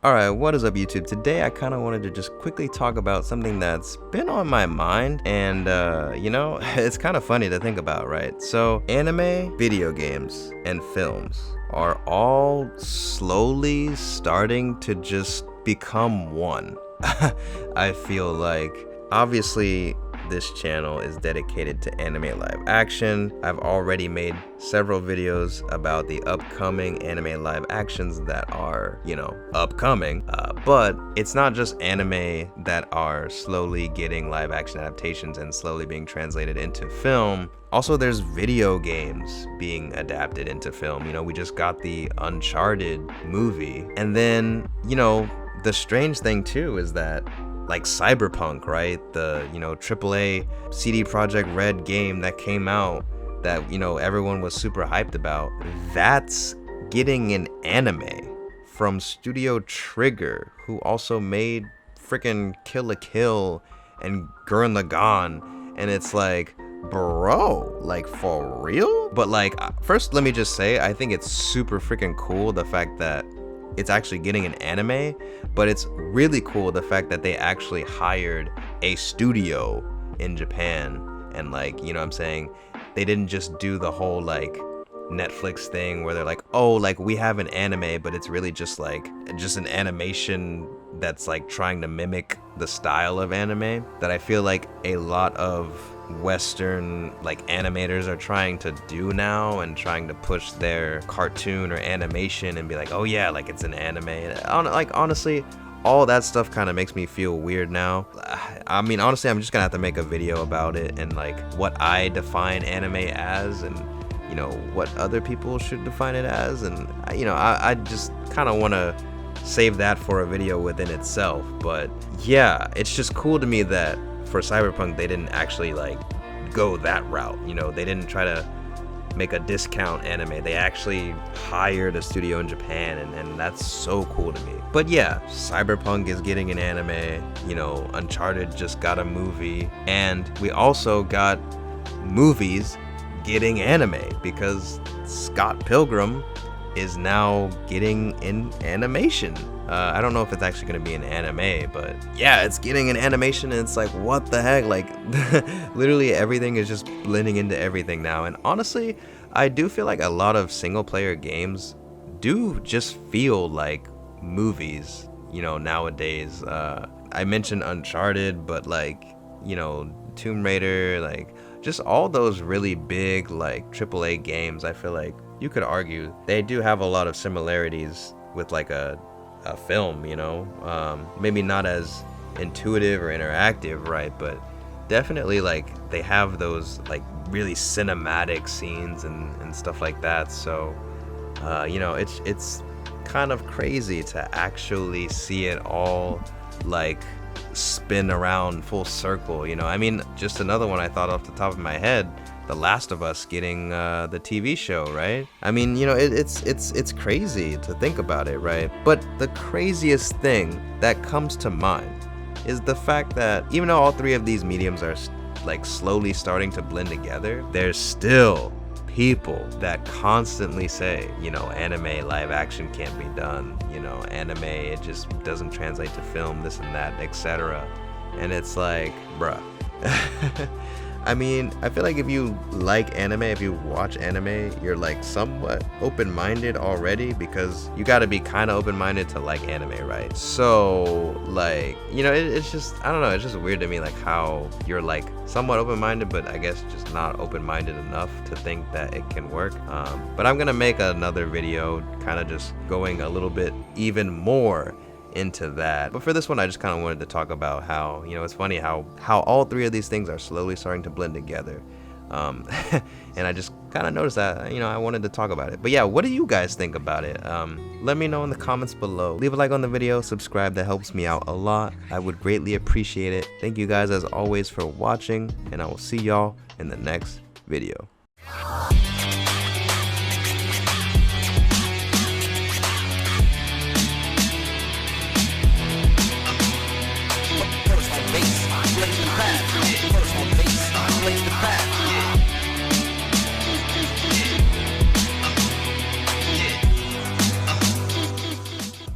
Alright, what is up YouTube? Today I kind of wanted to just quickly talk about something that's been on my mind, and it's kind of funny to think about, right? So anime, video games, and films are all slowly starting to just become one. I feel like, obviously, this channel is dedicated to anime live action. I've already made several videos about the upcoming anime live actions that are, upcoming. But it's not just anime that are slowly getting live action adaptations and slowly being translated into film. Also, there's video games being adapted into film. We just got the Uncharted movie. And then, the strange thing too is that like Cyberpunk, right? The, AAA CD Projekt Red game that came out that, everyone was super hyped about. That's getting an anime from Studio Trigger, who also made freaking Kill la Kill and Gurren Lagann. And it's like, bro, like for real? But like, first let me just say, I think it's super freaking cool the fact that it's actually getting an anime, but it's really cool the fact that they actually hired a studio in Japan, and like, what I'm saying, they didn't just do the whole like Netflix thing where they're like, oh, like we have an anime, but it's really just an animation that's like trying to mimic the style of anime that I feel like a lot of Western like animators are trying to do now, and trying to push their cartoon or animation and be like, oh yeah, like it's an anime. And like, honestly, all that stuff kind of makes me feel weird now. I mean, honestly, I'm just gonna have to make a video about it and like what I define anime as, and what other people should define it as. And I just kind of want to save that for a video within itself. But yeah, it's just cool to me that for Cyberpunk they didn't actually like go that route. They didn't try to make a discount anime. They actually hired a studio in Japan, and that's so cool to me. But yeah, Cyberpunk is getting an anime, Uncharted just got a movie, and we also got movies getting anime because Scott Pilgrim is now getting an animation. I don't know if it's actually going to be an anime, but yeah, it's getting an animation, and it's like, what the heck? Like, literally everything is just blending into everything now. And honestly, I do feel like a lot of single player games do just feel like movies, nowadays. I mentioned Uncharted, but like, Tomb Raider, like just all those really big like AAA games, I feel like you could argue they do have a lot of similarities with like a film, maybe not as intuitive or interactive, right? But definitely like they have those like really cinematic scenes and stuff like that. So it's kind of crazy to actually see it all like spin around full circle. I mean, just another one I thought off the top of my head, The Last of Us getting the TV show, right? I mean, it's crazy to think about it, right? But the craziest thing that comes to mind is the fact that even though all three of these mediums are like slowly starting to blend together, there's still people that constantly say, anime live action can't be done, anime, it just doesn't translate to film, this and that, etc. And it's like, bruh. I mean, I feel like if you like anime, if you watch anime, you're like somewhat open-minded already, because you got to be kind of open-minded to like anime, right? So like, it's just, I don't know, it's just weird to me like how you're like somewhat open-minded, but I guess just not open-minded enough to think that it can work. But I'm gonna make another video kind of just going a little bit even more into that. But for this one, I just kind of wanted to talk about how, it's funny how all three of these things are slowly starting to blend together. And I just kind of noticed that, I wanted to talk about it. But yeah, what do you guys think about it? Let me know in the comments below. Leave a like on the video, subscribe, that helps me out a lot. I would greatly appreciate it. Thank you guys as always for watching, and I will see y'all in the next video.